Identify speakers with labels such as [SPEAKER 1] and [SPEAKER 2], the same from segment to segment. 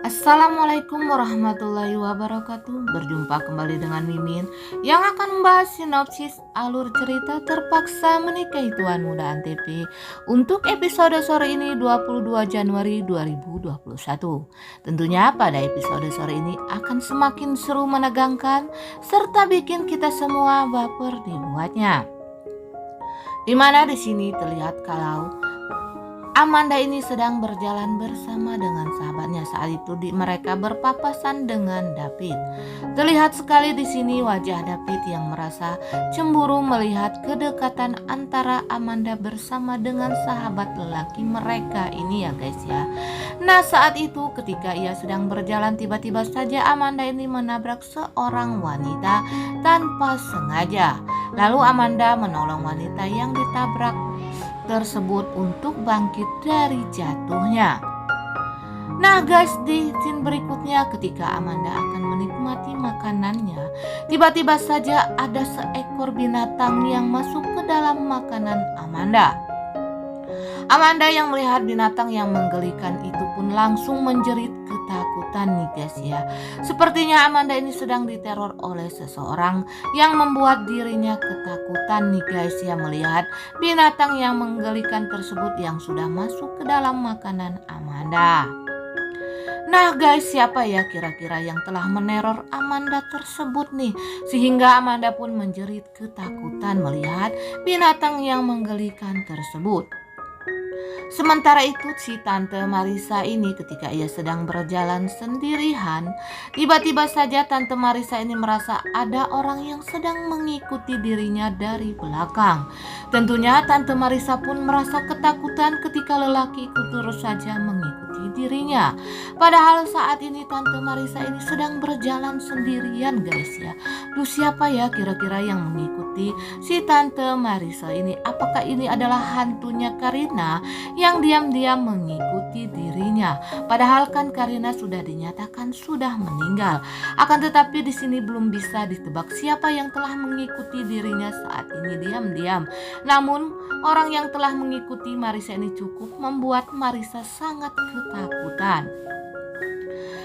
[SPEAKER 1] Assalamualaikum warahmatullahi wabarakatuh. Berjumpa kembali dengan Mimin yang akan membahas sinopsis alur cerita Terpaksa Menikahi Tuan Muda Antv untuk episode sore ini 22 Januari 2021. Tentunya pada episode sore ini akan semakin seru, menegangkan serta bikin kita semua baper dibuatnya. Dimana di sini terlihat kalau Amanda ini sedang berjalan bersama dengan sahabatnya. Saat itu mereka berpapasan dengan David. Terlihat sekali di sini wajah David yang merasa cemburu melihat kedekatan antara Amanda bersama dengan sahabat lelaki mereka ini ya guys ya. Nah, saat itu ketika ia sedang berjalan, tiba-tiba saja Amanda ini menabrak seorang wanita tanpa sengaja. Lalu Amanda menolong wanita yang ditabrak tersebut untuk bangkit dari jatuhnya. Nah guys, di scene berikutnya ketika Amanda akan menikmati makanannya, tiba-tiba saja ada seekor binatang yang masuk ke dalam makanan Amanda. Amanda yang melihat binatang yang menggelikan itu pun langsung menjerit ketakutan nih guys ya. Sepertinya Amanda ini sedang diteror oleh seseorang yang membuat dirinya ketakutan nih guys ya, melihat binatang yang menggelikan tersebut yang sudah masuk ke dalam makanan Amanda. Nah guys, siapa ya kira-kira yang telah meneror Amanda tersebut nih, sehingga Amanda pun menjerit ketakutan melihat binatang yang menggelikan tersebut. Sementara itu si Tante Marisa ini ketika ia sedang berjalan sendirian, tiba-tiba saja Tante Marisa ini merasa ada orang yang sedang mengikuti dirinya dari belakang. Tentunya Tante Marisa pun merasa ketakutan ketika lelaki itu terus saja mengikuti dirinya. Padahal saat ini Tante Marisa ini sedang berjalan sendirian guys ya. Duh, siapa ya kira-kira yang mengikuti si Tante Marisa ini? Apakah ini adalah hantunya Karina yang diam-diam mengikuti dirinya? Padahal kan Karina sudah dinyatakan sudah meninggal. Akan tetapi di sini belum bisa ditebak siapa yang telah mengikuti dirinya saat ini diam-diam. Namun orang yang telah mengikuti Marisa ini cukup membuat Marisa sangat ketakutan.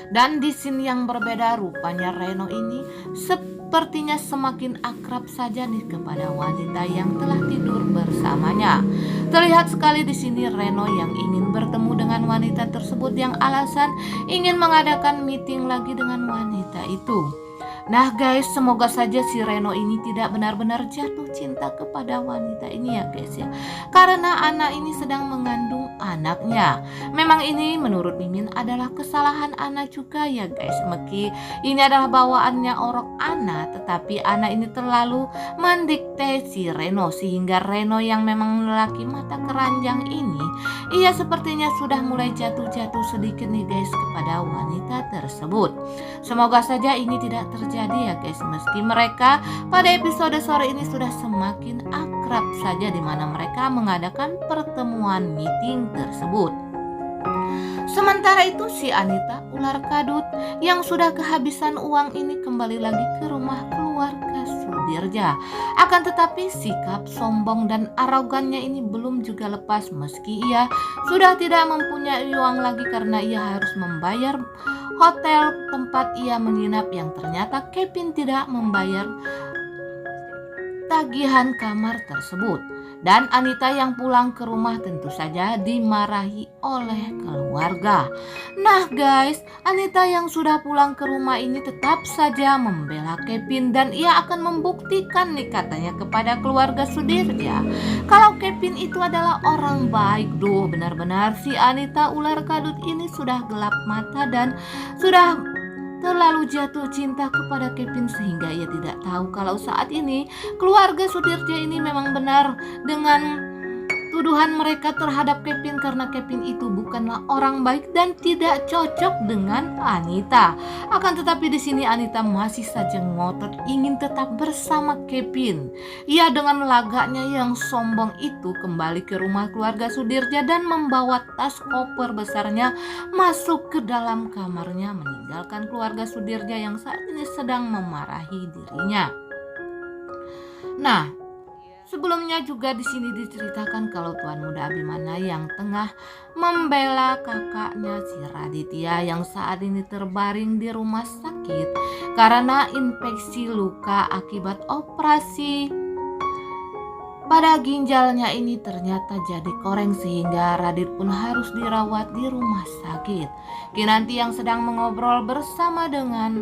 [SPEAKER 1] Dan di scene yang berbeda, rupanya Reno ini sepertinya semakin akrab saja nih kepada wanita yang telah tidur bersamanya. Terlihat sekali di sini Reno yang ingin bertemu dengan wanita tersebut yang alasan ingin mengadakan meeting lagi dengan wanita itu. Nah guys, semoga saja si Reno ini tidak benar-benar jatuh cinta kepada wanita ini ya guys ya. Karena anak ini sedang mengandung anaknya. Memang ini menurut Mimin adalah kesalahan Ana juga ya guys. Meski ini adalah bawaannya orang Ana, tetapi Ana ini terlalu mendikte si Reno, sehingga Reno yang memang lelaki mata keranjang ini, ia sepertinya sudah mulai jatuh-jatuh sedikit nih guys kepada wanita tersebut. Semoga saja ini tidak terjadi ya guys, meski mereka pada episode sore ini sudah semakin akrab saja di mana mereka mengadakan pertemuan meeting tersebut. Sementara itu si Anita ular kadut yang sudah kehabisan uang ini kembali lagi ke rumah keluarga Sudirja. Akan tetapi sikap sombong dan arogannya ini belum juga lepas, meski ia sudah tidak mempunyai uang lagi karena ia harus membayar hotel tempat ia menginap yang ternyata Kevin tidak membayar tagihan kamar tersebut. Dan Anita yang pulang ke rumah tentu saja dimarahi oleh keluarga. Nah guys, Anita yang sudah pulang ke rumah ini tetap saja membela Kevin dan ia akan membuktikan nih katanya kepada keluarga Sudirja kalau Kevin itu adalah orang baik. Duh, benar-benar si Anita ular kadut ini sudah gelap mata dan sudah terlalu jatuh cinta kepada Kevin sehingga ia tidak tahu kalau saat ini keluarga Sudirja ini memang benar dengan tuduhan mereka terhadap Kevin, karena Kevin itu bukanlah orang baik dan tidak cocok dengan Anita. Akan tetapi di sini Anita masih saja ngotot ingin tetap bersama Kevin. Ia dengan lagaknya yang sombong itu kembali ke rumah keluarga Sudirja dan membawa tas koper besarnya masuk ke dalam kamarnya, meninggalkan keluarga Sudirja yang saat ini sedang memarahi dirinya. Nah, Sebelumnya juga di sini diceritakan kalau Tuan Muda Abimana yang tengah membela kakaknya si Raditya yang saat ini terbaring di rumah sakit karena infeksi luka akibat operasi pada ginjalnya ini ternyata jadi koreng sehingga Radit pun harus dirawat di rumah sakit. Kinanti yang sedang mengobrol bersama dengan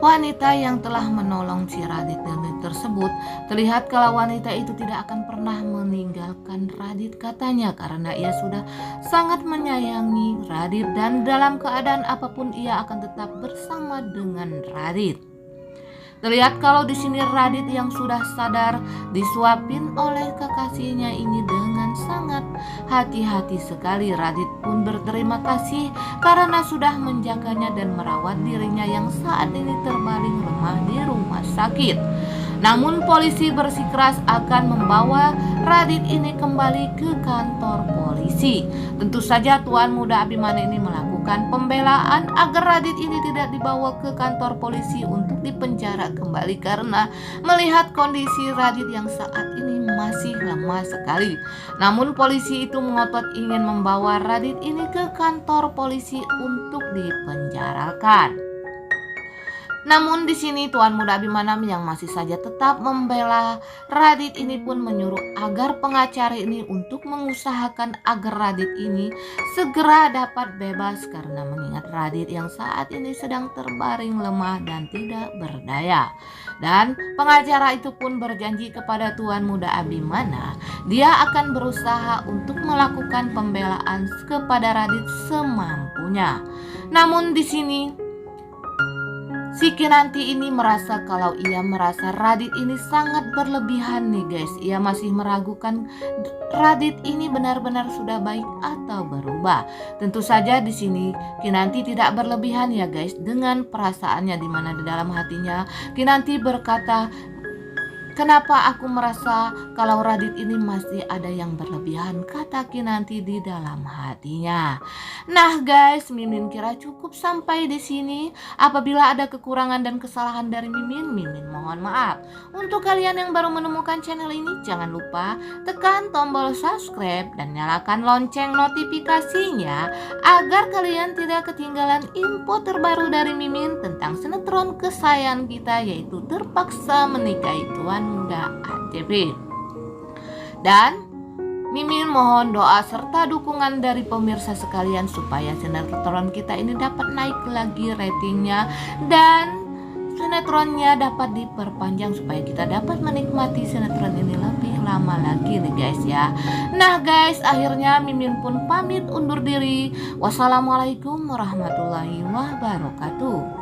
[SPEAKER 1] wanita yang telah menolong si Radit tersebut, terlihat kalau wanita itu tidak akan pernah meninggalkan Radit katanya karena ia sudah sangat menyayangi Radit dan dalam keadaan apapun ia akan tetap bersama dengan Radit. Terlihat kalau di sini Radit yang sudah sadar disuapin oleh kekasihnya ini dengan sangat hati-hati sekali. Radit pun berterima kasih karena sudah menjaganya dan merawat dirinya yang saat ini terbaring lemah di rumah sakit. Namun polisi bersikeras akan membawa Radit ini kembali ke kantor polisi. Tentu saja Tuan Muda Abimana ini melakukan pembelaan agar Radit ini tidak dibawa ke kantor polisi untuk dipenjara kembali karena melihat kondisi Radit yang saat ini masih lemah sekali. Namun polisi itu mengotot ingin membawa Radit ini ke kantor polisi untuk dipenjarakan. Namun di sini Tuan Muda Abimana yang masih saja tetap membela Radit ini pun menyuruh agar pengacara ini untuk mengusahakan agar Radit ini segera dapat bebas karena mengingat Radit yang saat ini sedang terbaring lemah dan tidak berdaya. Dan pengacara itu pun berjanji kepada Tuan Muda Abimana dia akan berusaha untuk melakukan pembelaan kepada Radit semampunya. Namun di sini si Kinanti ini merasa kalau ia merasa Radit ini sangat berlebihan nih guys. Ia masih meragukan Radit ini benar-benar sudah baik atau berubah. Tentu saja di sini Kinanti tidak berlebihan ya guys dengan perasaannya di mana di dalam hatinya Kinanti berkata, kenapa aku merasa kalau Radit ini masih ada yang berlebihan, kata Kinanti di dalam hatinya. Nah guys, Mimin kira cukup sampai di sini. Apabila ada kekurangan dan kesalahan dari Mimin mohon maaf. Untuk kalian yang baru menemukan channel ini, jangan lupa tekan tombol subscribe dan nyalakan lonceng notifikasinya agar kalian tidak ketinggalan info terbaru dari Mimin tentang sinetron kesayangan kita yaitu Terpaksa Menikahi Tuan Muda ANTV. Dan Mimin mohon doa serta dukungan dari pemirsa sekalian supaya sinetron kita ini dapat naik lagi ratingnya dan sinetronnya dapat diperpanjang supaya kita dapat menikmati sinetron ini lebih lama lagi nih guys ya. Nah guys, akhirnya Mimin pun pamit undur diri. Wassalamualaikum warahmatullahi wabarakatuh.